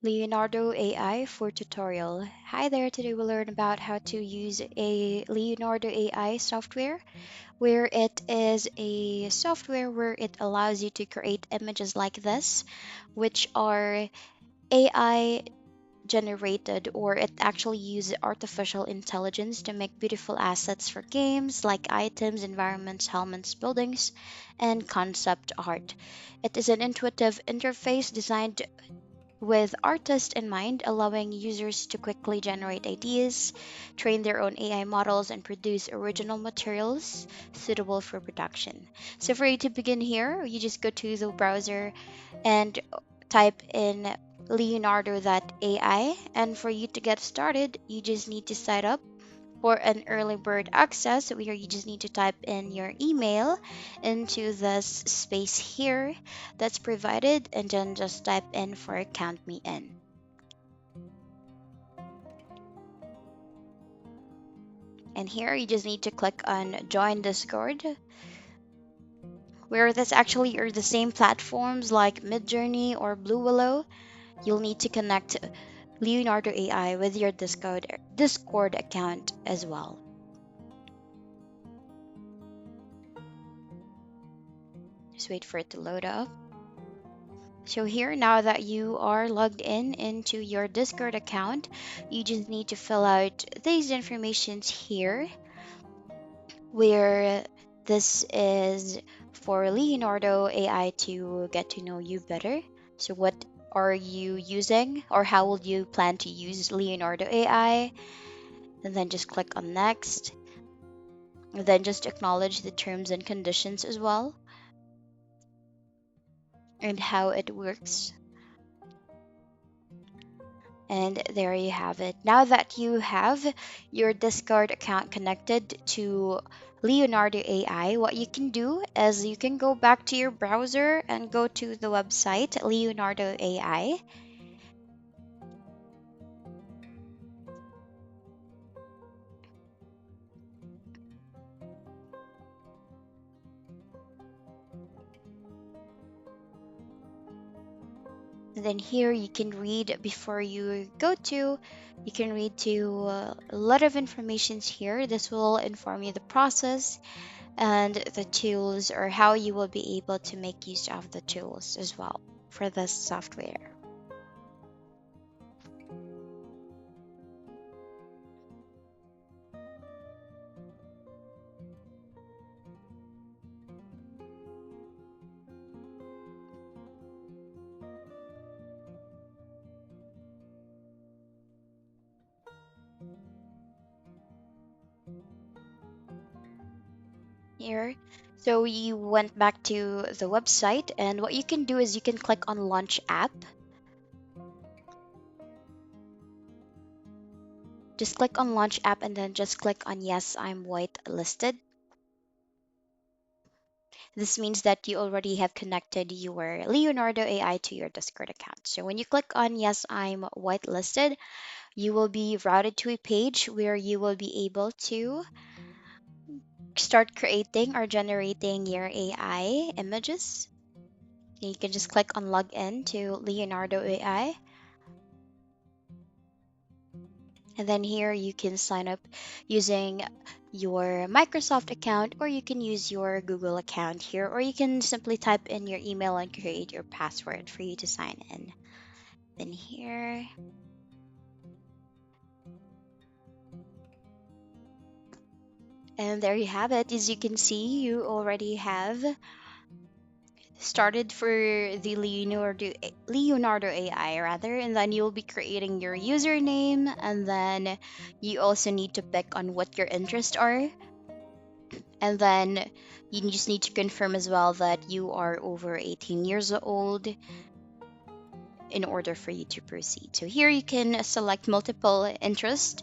Leonardo AI for tutorial. Hi there, today we'll learn about how to use a Leonardo AI software where it is a software where it allows you to create images like this, which are AI generated, or it actually uses artificial intelligence to make beautiful assets for games like items, environments, helmets, buildings, and concept art. It is an intuitive interface designed with artists in mind, allowing users to quickly generate ideas, train their own AI models, and produce original materials suitable for production. So, for you to begin here, you just go to the browser and type in Leonardo.ai. And for you to get started, you just need to sign up for an early bird access where you just need to type in your email into this space here that's provided and then just type in for count me in. And here you just need to click on join Discord, where that's actually are the same platforms like Midjourney or Blue Willow. You'll need to connect Leonardo AI with your Discord account as well. Just wait for it to load up. So here, now that you are logged in into your Discord account, you just need to fill out these informations here, where this is for Leonardo AI to get to know you better. So what are you using, or how will you plan to use Leonardo AI? And then just click on next, and then just acknowledge the terms and conditions as well, and how it works. And there you have it. Now that you have your Discord account connected to Leonardo AI, what you can do is you can go back to your browser and go to the website Leonardo AI. And then here you can read before you go to, you can read to a lot of informations here. This will inform you the process and the tools, or how you will be able to make use of the tools as well for this software. Here. So you went back to the website, and what you can do is you can click on Launch App. Just click on Launch App and then just click on Yes, I'm whitelisted. This means that you already have connected your Leonardo AI to your Discord account. So when you click on Yes, I'm whitelisted, you will be routed to a page where you will be able to start creating or generating your AI images. You can just click on Login to Leonardo AI. And then here you can sign up using your Microsoft account, or you can use your Google account here, or you can simply type in your email and create your password for you to sign in. Then here, and there you have it. As you can see, you already have started for the Leonardo AI rather, and then you'll be creating your username, and then you also need to pick on what your interests are. And then you just need to confirm as well that you are over 18 years old in order for you to proceed. So here you can select multiple interests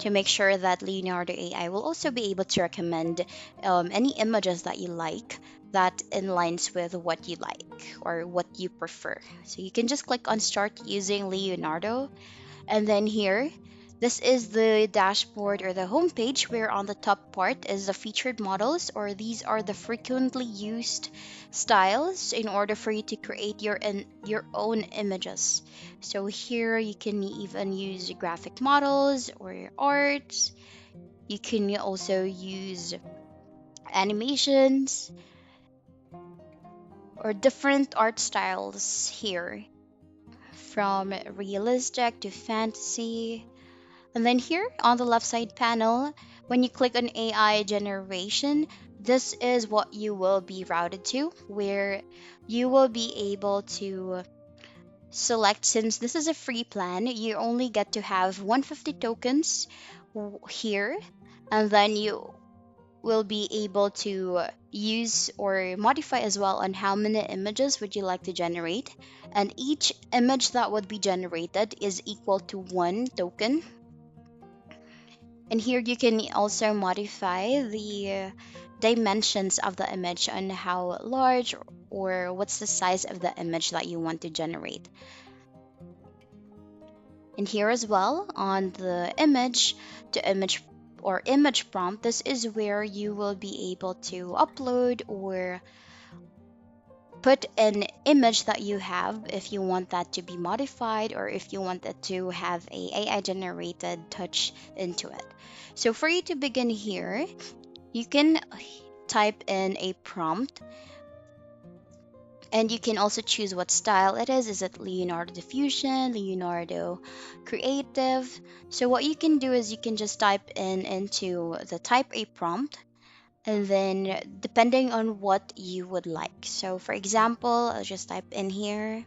to make sure that Leonardo AI will also be able to recommend any images that you like that aligns with what you like or what you prefer. So you can just click on start using Leonardo, and then here This is the dashboard or the homepage where on the top part is the featured models, or these are the frequently used styles in order for you to create your own images. So here you can even use graphic models or art. You can also use animations or different art styles here, from realistic to fantasy. And then here on the left side panel, when you click on AI generation, this is what you will be routed to, where you will be able to select. Since this is a free plan, you only get to have 150 tokens here, and then you will be able to use or modify as well on how many images would you like to generate, and each image that would be generated is equal to 1 token. And here you can also modify the dimensions of the image and how large or what's the size of the image that you want to generate. And here as well on the image to image or image prompt, this is where you will be able to upload or put an image that you have if you want that to be modified, or if you want it to have a AI generated touch into it. So for you to begin here, you can type in a prompt, and you can also choose what style it is. Is it Leonardo Diffusion, Leonardo Creative? So what you can do is you can just type in into the type a prompt, and then depending on what you would like. So for example, I'll just type in here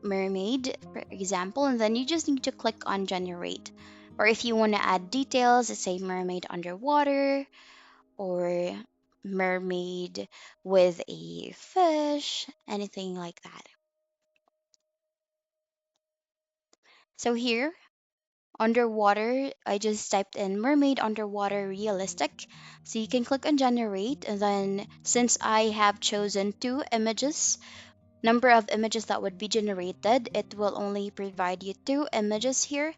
mermaid, for example, and then you just need to click on generate. Or if you want to add details, let's say mermaid underwater, or mermaid with a fish, anything like that. So here, underwater, I just typed in mermaid underwater realistic. So you can click on generate, and then since I have chosen 2 images, number of images that would be generated, it will only provide you 2 images here.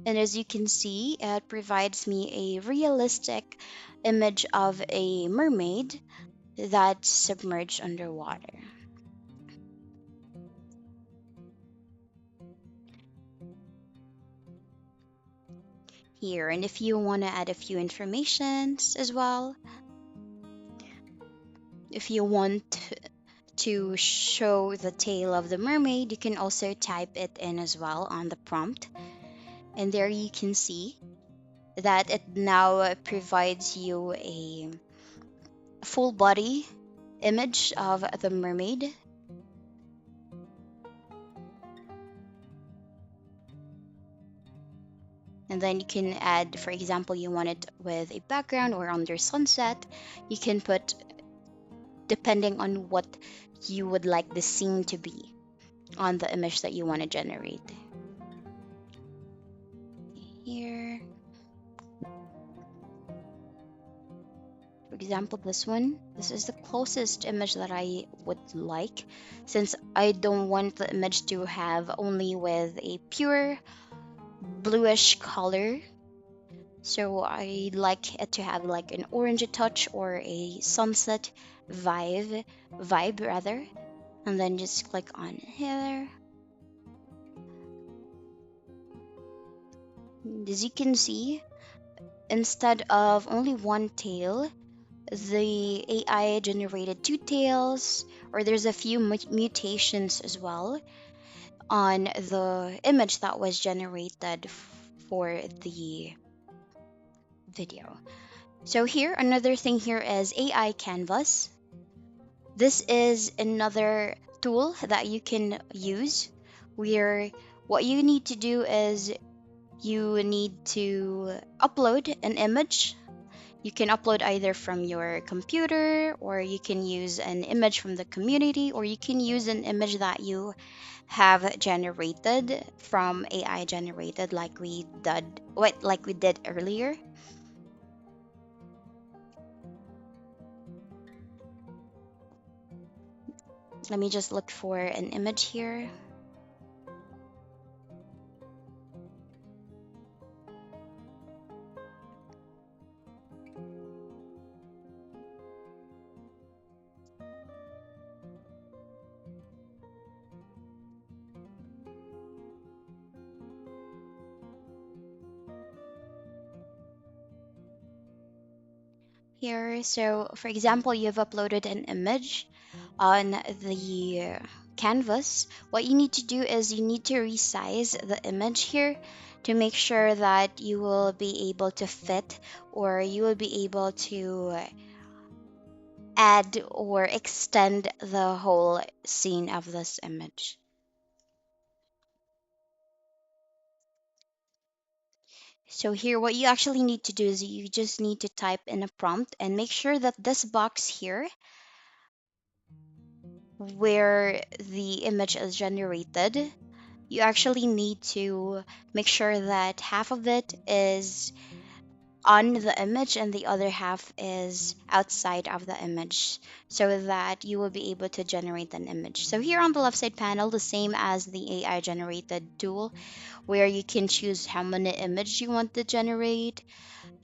And as you can see, it provides me a realistic image of a mermaid that's submerged underwater. Here, and if you want to add a few informations as well, if you want to show the tail of the mermaid, you can also type it in as well on the prompt, and there you can see that it now provides you a full body image of the mermaid. And then you can add, for example, you want it with a background or under sunset. You can put depending on what you would like the scene to be on the image that you want to generate. Here, for example, this one, this is the closest image that I would like, since I don't want the image to have only with a pure bluish color. So I like it to have like an orange touch or a sunset vibe rather. And then just click on here. As you can see, instead of only one tail, the AI generated 2 tails, or there's a few mutations as well on the image that was generated for the video. So here, another thing here is AI Canvas. This is another tool that you can use, where what you need to do is you need to upload an image. You can upload either from your computer, or you can use an image from the community, or you can use an image that you have generated from AI generated like we did earlier. Let me just look for an image here. Here, so for example, you've uploaded an image on the canvas. What you need to do is you need to resize the image here to make sure that you will be able to fit, or you will be able to add or extend the whole scene of this image. So here, what you actually need to do is you just need to type in a prompt and make sure that this box here, where the image is generated, you actually need to make sure that half of it is on the image and the other half is outside of the image, so that you will be able to generate an image. So here on the left side panel, the same as the AI generated tool, where you can choose how many image you want to generate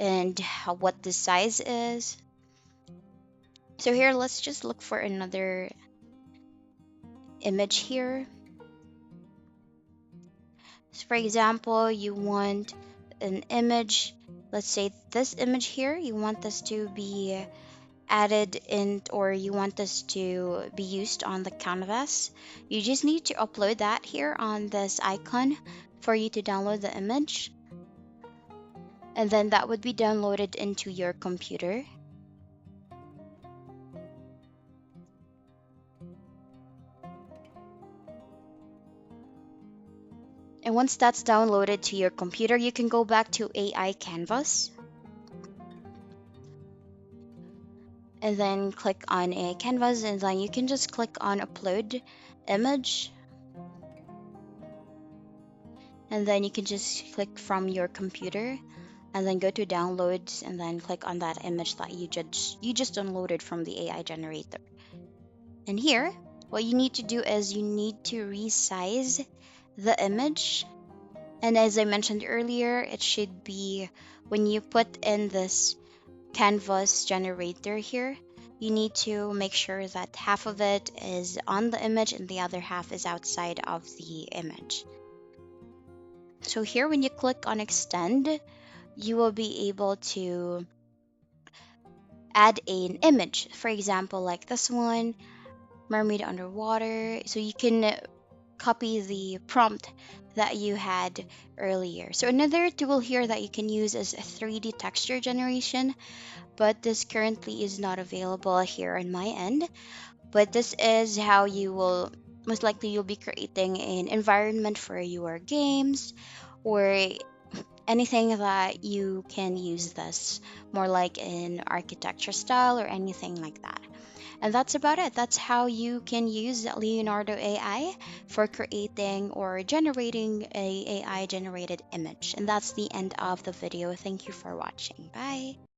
and what the size is. So here, let's just look for another image here. So for example, you want an image, let's say this image here, you want this to be added in, or you want this to be used on the canvas. You just need to upload that here on this icon for you to download the image, and then that would be downloaded into your computer. And once that's downloaded to your computer, you can go back to AI Canvas and then click on a canvas, and then you can just click on upload image, and then you can just click from your computer and then go to downloads and then click on that image that you just downloaded from the AI generator. And here, what you need to do is you need to resize the image. And as I mentioned earlier, it should be when you put in this canvas generator here, you need to make sure that half of it is on the image and the other half is outside of the image. So here, when you click on extend, you will be able to add an image. For example, like this one, mermaid underwater. So you can copy the prompt that you had earlier. So another tool here that you can use is a 3D texture generation, but this currently is not available here on my end. But this is how you will most likely you'll be creating an environment for your games or anything that you can use this more like in architecture style or anything like that. And that's about it. That's how you can use Leonardo AI for creating or generating a AI generated image. And that's the end of the video. Thank you for watching. Bye.